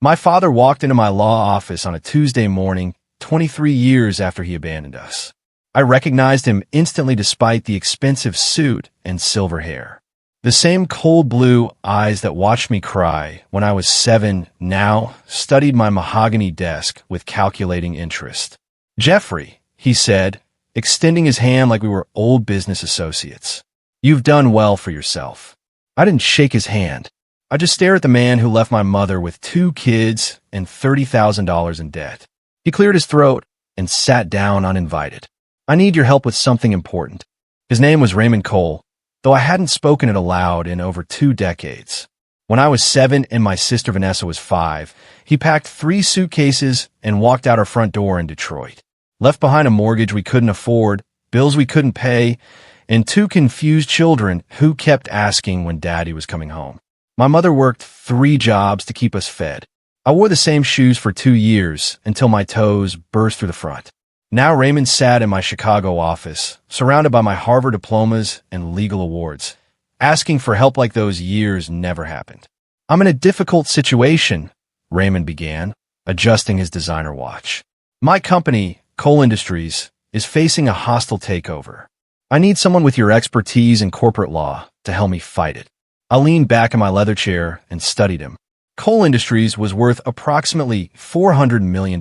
My father walked into my law office on a Tuesday morning, 23 years after he abandoned us. I recognized him instantly despite the expensive suit and silver hair. The same cold blue eyes that watched me cry when I was 7 now studied my mahogany desk with calculating interest. "Jeffrey," he said, extending his hand like we were old business associates. "You've done well for yourself." I didn't shake his hand. I just stared at the man who left my mother with 2 kids and $30,000 in debt. He cleared his throat and sat down uninvited. "I need your help with something important." His name was Raymond Cole, though I hadn't spoken it aloud in over 2 decades. When I was 7 and my sister Vanessa was 5, he packed 3 suitcases and walked out our front door in Detroit. Left behind a mortgage we couldn't afford, bills we couldn't pay, and 2 confused children who kept asking when Daddy was coming home. My mother worked 3 jobs to keep us fed. I wore the same shoes for 2 years until my toes burst through the front. Now Raymond sat in my Chicago office, surrounded by my Harvard diplomas and legal awards, asking for help like those years never happened. "I'm in a difficult situation," Raymond began, adjusting his designer watch. "My company, Cole Industries, is facing a hostile takeover. I need someone with your expertise in corporate law to help me fight it." I leaned back in my leather chair and studied him. Cole Industries was worth approximately $400 million.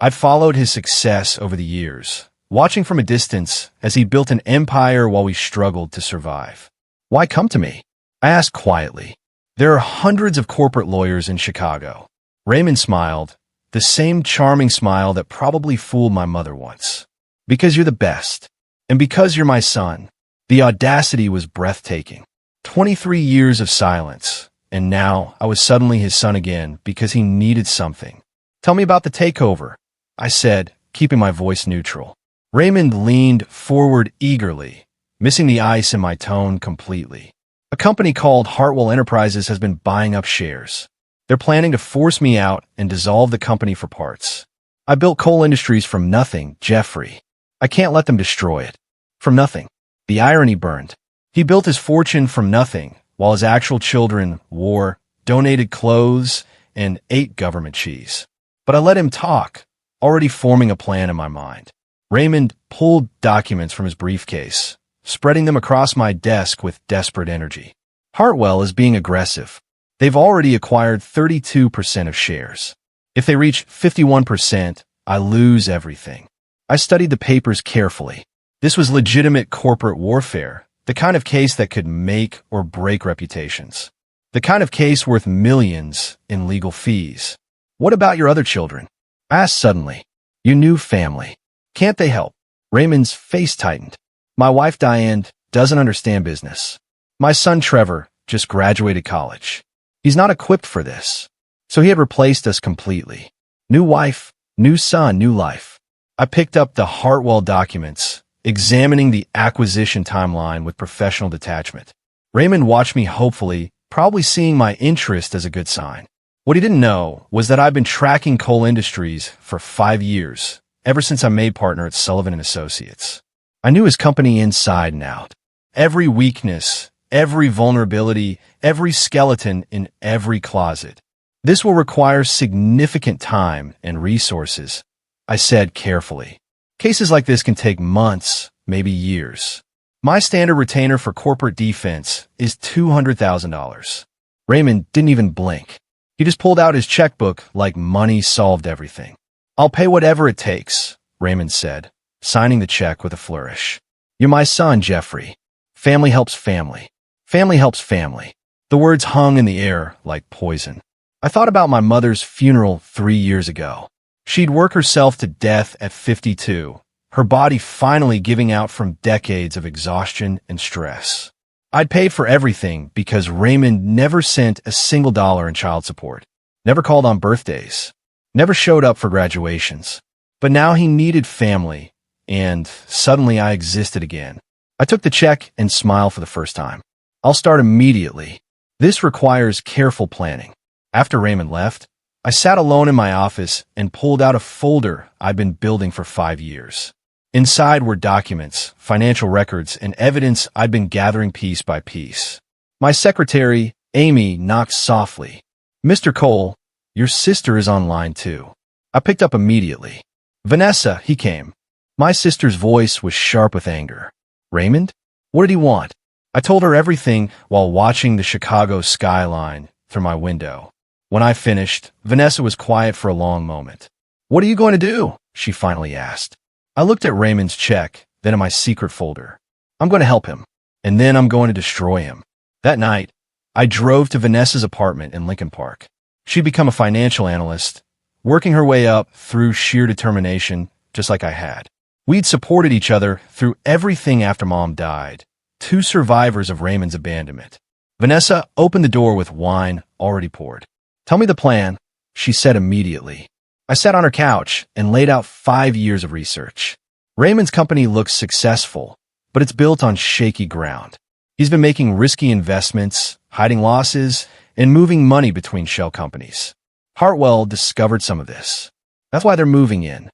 I'd followed his success over the years, watching from a distance as he built an empire while we struggled to survive. "Why come to me?" I asked quietly. "There are hundreds of corporate lawyers in Chicago." Raymond smiled, the same charming smile that probably fooled my mother once. "Because you're the best. And because you're my son." The audacity was breathtaking. 23 years of silence, and now I was suddenly his son again because he needed something. "Tell me about the takeover," I said, keeping my voice neutral. Raymond leaned forward eagerly, missing the ice in my tone completely. "A company called Hartwell Enterprises has been buying up shares. They're planning to force me out and dissolve the company for parts. I built Cole Industries from nothing, Jeffrey. I can't let them destroy it." From nothing. The irony burned. He built his fortune from nothing, while his actual children wore, donated clothes, and ate government cheese. But I let him talk, already forming a plan in my mind. Raymond pulled documents from his briefcase, spreading them across my desk with desperate energy. "Hartwell is being aggressive. They've already acquired 32% of shares. If they reach 51%, I lose everything." I studied the papers carefully. This was legitimate corporate warfare, the kind of case that could make or break reputations. The kind of case worth millions in legal fees. "What about your other children?" I asked suddenly. "Your new family. Can't they help?" Raymond's face tightened. "My wife Diane doesn't understand business. My son Trevor just graduated college. He's not equipped for this." So he had replaced us completely. New wife, new son, new life. I picked up the Hartwell documents, examining the acquisition timeline with professional detachment. Raymond watched me hopefully, probably seeing my interest as a good sign. What he didn't know was that I've been tracking Cole Industries for 5 years, ever since I made partner at Sullivan & Associates. I knew his company inside and out. Every weakness, every vulnerability, every skeleton in every closet. "This will require significant time and resources," I said carefully. "Cases like this can take months, maybe years. My standard retainer for corporate defense is $200,000. Raymond didn't even blink. He just pulled out his checkbook like money solved everything. "I'll pay whatever it takes," Raymond said, signing the check with a flourish. "You're my son, Jeffrey. Family helps family. Family helps family." The words hung in the air like poison. I thought about my mother's funeral 3 years ago. She'd work herself to death at 52, her body finally giving out from decades of exhaustion and stress. I'd paid for everything because Raymond never sent a single dollar in child support, never called on birthdays, never showed up for graduations. But now he needed family, and suddenly I existed again. I took the check and smiled for the first time. "I'll start immediately. This requires careful planning." After Raymond left, I sat alone in my office and pulled out a folder I'd been building for 5 years. Inside were documents, financial records, and evidence I'd been gathering piece by piece. My secretary, Amy, knocked softly. "Mr. Cole, Your sister is online too. I picked up immediately. Vanessa, he came. My sister's voice was sharp with anger. Raymond? What did he want? I told her everything while watching the Chicago skyline through my window. When I finished, Vanessa was quiet for a long moment. What are you going to do? She finally asked. I looked at Raymond's check, then at my secret folder. I'm going to help him, and then I'm going to destroy him. That night, I drove to Vanessa's apartment in Lincoln Park. She'd become a financial analyst, working her way up through sheer determination, just like I had. We'd supported each other through everything after Mom died, two survivors of Raymond's abandonment. Vanessa opened the door with wine already poured. Tell me the plan, she said immediately. I sat on her couch and laid out 5 years of research. Raymond's company looks successful, but it's built on shaky ground. He's been making risky investments, hiding losses, and moving money between shell companies. Hartwell discovered some of this. That's why they're moving in.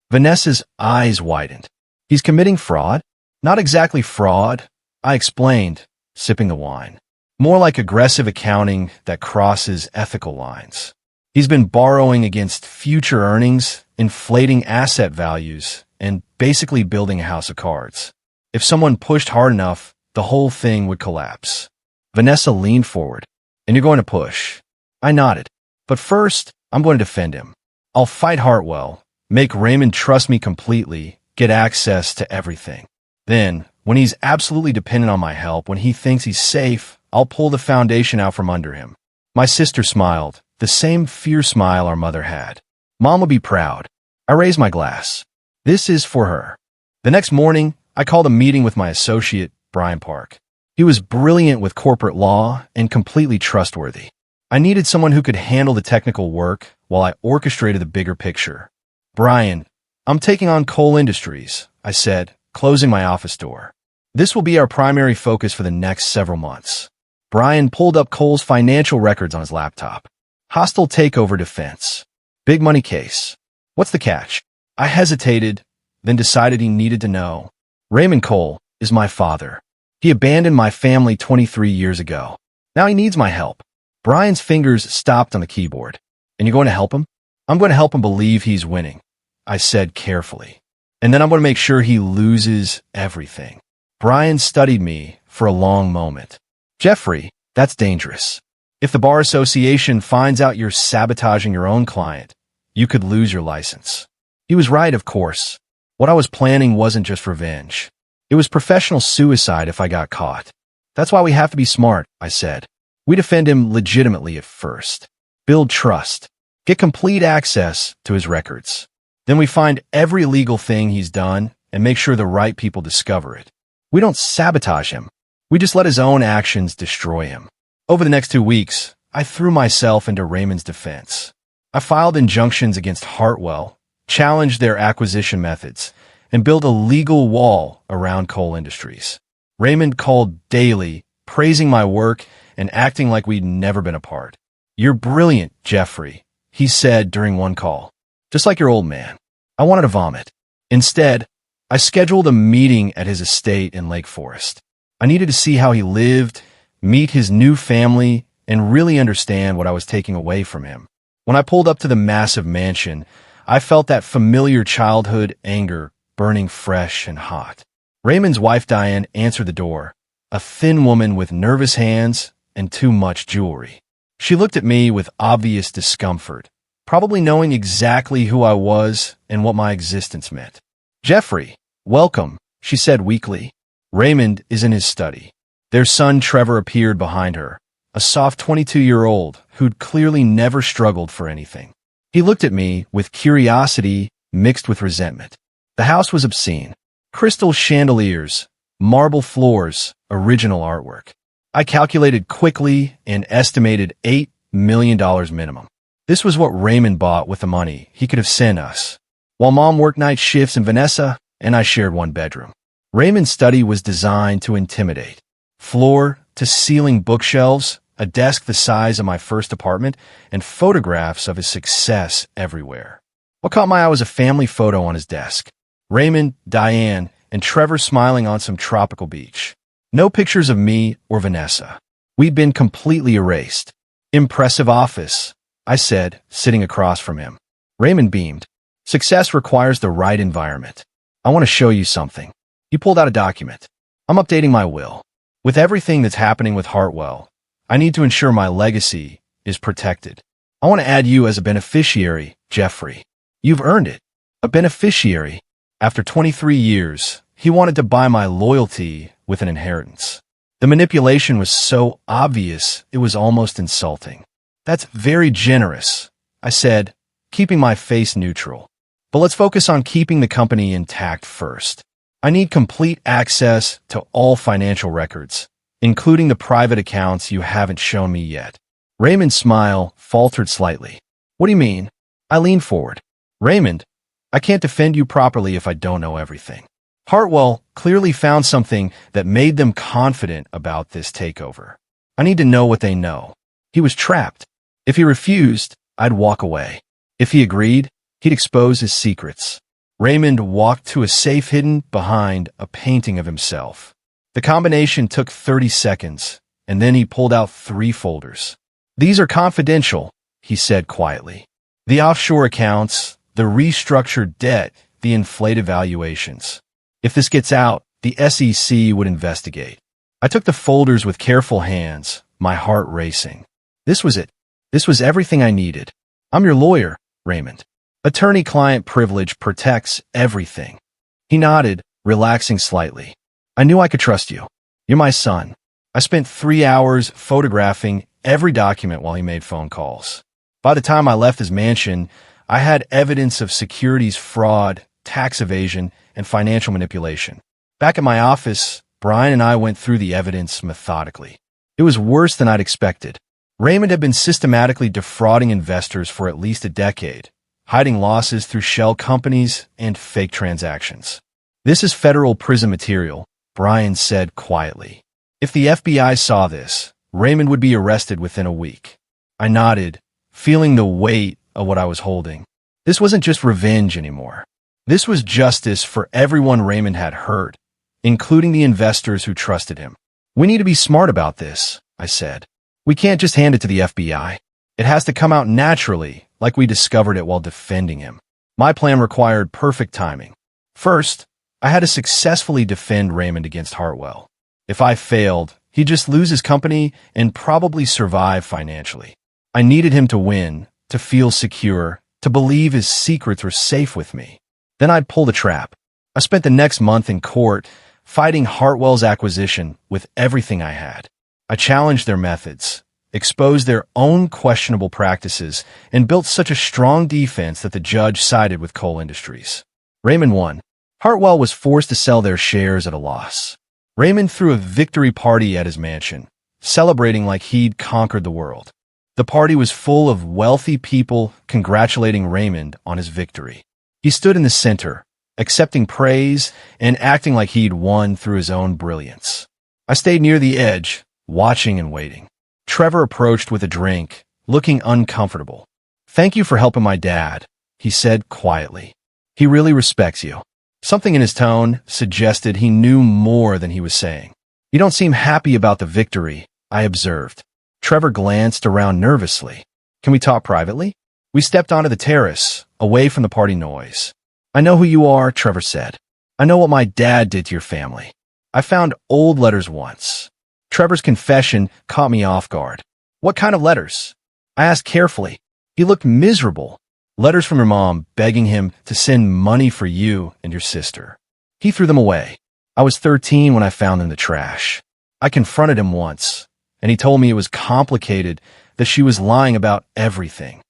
Vanessa's eyes widened. He's committing fraud? Not exactly fraud, I explained, sipping the wine. More like aggressive accounting that crosses ethical lines. He's been borrowing against future earnings, inflating asset values, and basically building a house of cards. If someone pushed hard enough, the whole thing would collapse. Vanessa leaned forward. And you're going to push. I nodded. But first, I'm going to defend him. I'll fight Hartwell, make Raymond trust me completely, get access to everything. Then, when he's absolutely dependent on my help, when he thinks he's safe, I'll pull the foundation out from under him. My sister smiled, the same fierce smile our mother had. Mom will be proud. I raised my glass. This is for her. The next morning, I called a meeting with my associate, Brian Park. He was brilliant with corporate law and completely trustworthy. I needed someone who could handle the technical work while I orchestrated the bigger picture. Brian, I'm taking on Cole Industries, I said, closing my office door. This will be our primary focus for the next several months. Brian pulled up Cole's financial records on his laptop. Hostile takeover defense. Big money case. What's the catch? I hesitated, then decided he needed to know. Raymond Cole is my father. He abandoned my family 23 years ago. Now he needs my help. Brian's fingers stopped on the keyboard. And you're going to help him? I'm going to help him believe he's winning, I said carefully. And then I'm going to make sure he loses everything. Brian studied me for a long moment. Jeffrey, that's dangerous. If the Bar Association finds out you're sabotaging your own client, you could lose your license. He was right, of course. What I was planning wasn't just revenge. It was professional suicide if I got caught. That's why we have to be smart, I said. We defend him legitimately at first. Build trust. Get complete access to his records. Then we find every illegal thing he's done and make sure the right people discover it. We don't sabotage him. We just let his own actions destroy him. Over the next 2 weeks, I threw myself into Raymond's defense. I filed injunctions against Hartwell, challenged their acquisition methods, and built a legal wall around Cole Industries. Raymond called daily, praising my work and acting like we'd never been apart. You're brilliant, Jeffrey, he said during one call. Just like your old man. I wanted to vomit. Instead, I scheduled a meeting at his estate in Lake Forest. I needed to see how he lived, meet his new family, and really understand what I was taking away from him. When I pulled up to the massive mansion, I felt that familiar childhood anger burning fresh and hot. Raymond's wife Diane answered the door, a thin woman with nervous hands and too much jewelry. She looked at me with obvious discomfort, probably knowing exactly who I was and what my existence meant. Jeffrey, welcome, she said weakly. Raymond is in his study. Their son Trevor appeared behind her, a soft 22-year-old who'd clearly never struggled for anything. He looked at me with curiosity mixed with resentment. The house was obscene. Crystal chandeliers, marble floors, original artwork. I calculated quickly and estimated $8 million minimum. This was what Raymond bought with the money he could have sent us. While Mom worked night shifts in Vanessa and I shared one bedroom. Raymond's study was designed to intimidate. Floor-to-ceiling bookshelves, a desk the size of my first apartment, and photographs of his success everywhere. What caught my eye was a family photo on his desk. Raymond, Diane, and Trevor smiling on some tropical beach. No pictures of me or Vanessa. We'd been completely erased. Impressive office, I said, sitting across from him. Raymond beamed. Success requires the right environment. I want to show you something. He pulled out a document. I'm updating my will. With everything that's happening with Hartwell, I need to ensure my legacy is protected. I want to add you as a beneficiary, Jeffrey. You've earned it. A beneficiary. After 23 years, he wanted to buy my loyalty with an inheritance. The manipulation was so obvious, it was almost insulting. That's very generous, I said, keeping my face neutral. But let's focus on keeping the company intact first. I need complete access to all financial records, including the private accounts you haven't shown me yet. Raymond's smile faltered slightly. What do you mean? I leaned forward. Raymond, I can't defend you properly if I don't know everything. Hartwell clearly found something that made them confident about this takeover. I need to know what they know. He was trapped. If he refused, I'd walk away. If he agreed, he'd expose his secrets. Raymond walked to a safe hidden behind a painting of himself. The combination took 30 seconds, and then he pulled out 3 folders. These are confidential, he said quietly. The offshore accounts, the restructured debt, the inflated valuations. If this gets out, the SEC would investigate. I took the folders with careful hands, my heart racing. This was it. This was everything I needed. I'm your lawyer, Raymond. Attorney-client privilege protects everything. He nodded, relaxing slightly. I knew I could trust you. You're my son. I spent 3 hours photographing every document while he made phone calls. By the time I left his mansion, I had evidence of securities fraud, tax evasion, and financial manipulation. Back at my office, Brian and I went through the evidence methodically. It was worse than I'd expected. Raymond had been systematically defrauding investors for at least a decade, hiding losses through shell companies and fake transactions. This is federal prison material, Brian said quietly. If the FBI saw this, Raymond would be arrested within a week. I nodded, feeling the weight of what I was holding. This wasn't just revenge anymore. This was justice for everyone Raymond had hurt, including the investors who trusted him. We need to be smart about this, I said. We can't just hand it to the FBI. It has to come out naturally, like we discovered it while defending him. My plan required perfect timing. First, I had to successfully defend Raymond against Hartwell. If I failed, he'd just lose his company and probably survive financially. I needed him to win, to feel secure, to believe his secrets were safe with me. Then I'd pull the trap. I spent the next month in court, fighting Hartwell's acquisition with everything I had. I challenged their methods, exposed their own questionable practices, and built such a strong defense that the judge sided with Coal Industries. Raymond won. Hartwell was forced to sell their shares at a loss. Raymond threw a victory party at his mansion, celebrating like he'd conquered the world. The party was full of wealthy people congratulating Raymond on his victory. He stood in the center, accepting praise and acting like he'd won through his own brilliance. I stayed near the edge, watching and waiting. Trevor approached with a drink, looking uncomfortable. "Thank you for helping my dad," he said quietly. "He really respects you." Something in his tone suggested he knew more than he was saying. "You don't seem happy about the victory," I observed. Trevor glanced around nervously. "Can we talk privately?" We stepped onto the terrace, away from the party noise. "I know who you are," Trevor said. "I know what my dad did to your family. I found old letters once." Trevor's confession caught me off guard. "What kind of letters?" I asked carefully. He looked miserable. "Letters from your mom begging him to send money for you and your sister." He threw them away. "I was 13 when I found them in the trash. I confronted him once, and he told me it was complicated, that she was lying about everything."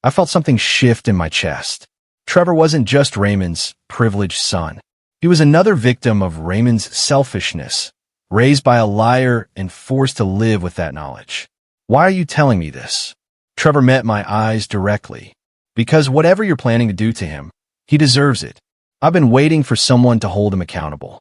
I felt something shift in my chest. Trevor wasn't just Raymond's privileged son. He was another victim of Raymond's selfishness, raised by a liar and forced to live with that knowledge. "Why are you telling me this?" Trevor met my eyes directly. "Because whatever you're planning to do to him, he deserves it. I've been waiting for someone to hold him accountable."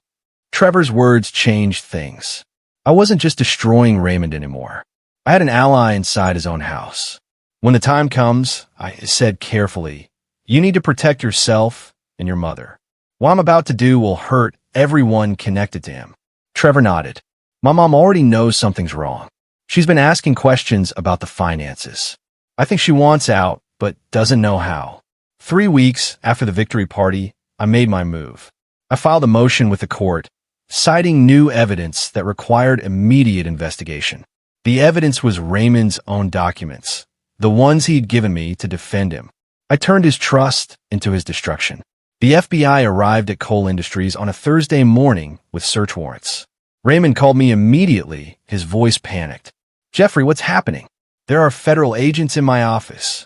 Trevor's words changed things. I wasn't just destroying Raymond anymore. I had an ally inside his own house. "When the time comes," I said carefully, "you need to protect yourself and your mother. What I'm about to do will hurt everyone connected to him." Trevor nodded. "My mom already knows something's wrong. She's been asking questions about the finances." I think she wants out, but doesn't know how. 3 weeks after the victory party, I made my move. I filed a motion with the court, citing new evidence that required immediate investigation. The evidence was Raymond's own documents, the ones he'd given me to defend him. I turned his trust into his destruction. The FBI arrived at Cole Industries on a Thursday morning with search warrants. Raymond called me immediately, his voice panicked. "Jeffrey, what's happening? There are federal agents in my office."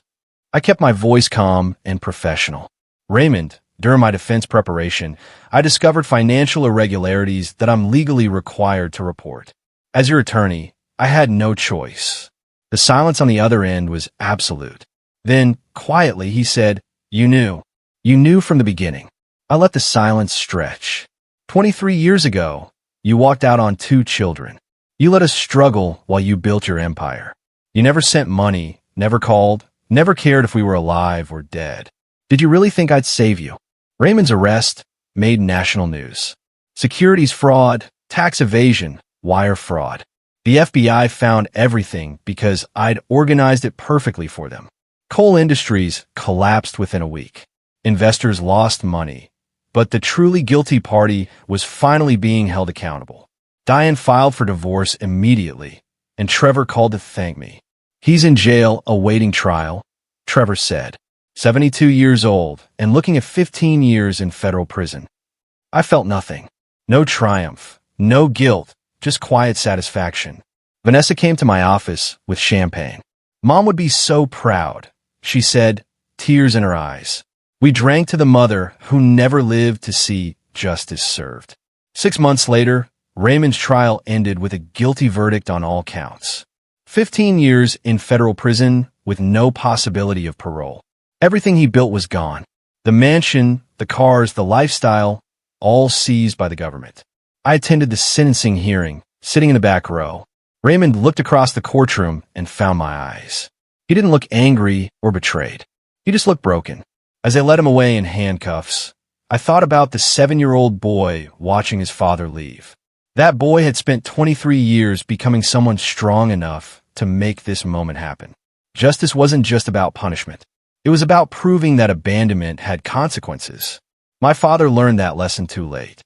I kept my voice calm and professional. "Raymond, during my defense preparation, I discovered financial irregularities that I'm legally required to report. As your attorney, I had no choice." The silence on the other end was absolute. Then, quietly, he said, "You knew. You knew from the beginning." I let the silence stretch. 23 years ago, you walked out on 2 children. You let us struggle while you built your empire. You never sent money, never called, never cared if we were alive or dead. Did you really think I'd save you? Raymond's arrest made national news. Securities fraud, tax evasion, wire fraud. The FBI found everything because I'd organized it perfectly for them. Cole Industries collapsed within a week. Investors lost money, but the truly guilty party was finally being held accountable. Diane filed for divorce immediately, and Trevor called to thank me. "He's in jail awaiting trial," Trevor said. 72 years old and looking at 15 years in federal prison. I felt nothing. No triumph, no guilt, just quiet satisfaction. Vanessa came to my office with champagne. "Mom would be so proud," she said, tears in her eyes. We drank to the mother who never lived to see justice served. 6 months later, Raymond's trial ended with a guilty verdict on all counts. 15 years in federal prison with no possibility of parole. Everything he built was gone. The mansion, the cars, the lifestyle, all seized by the government. I attended the sentencing hearing, sitting in the back row. Raymond looked across the courtroom and found my eyes. He didn't look angry or betrayed. He just looked broken. As they led him away in handcuffs, I thought about the 7-year-old boy watching his father leave. That boy had spent 23 years becoming someone strong enough to make this moment happen. Justice wasn't just about punishment. It was about proving that abandonment had consequences. My father learned that lesson too late.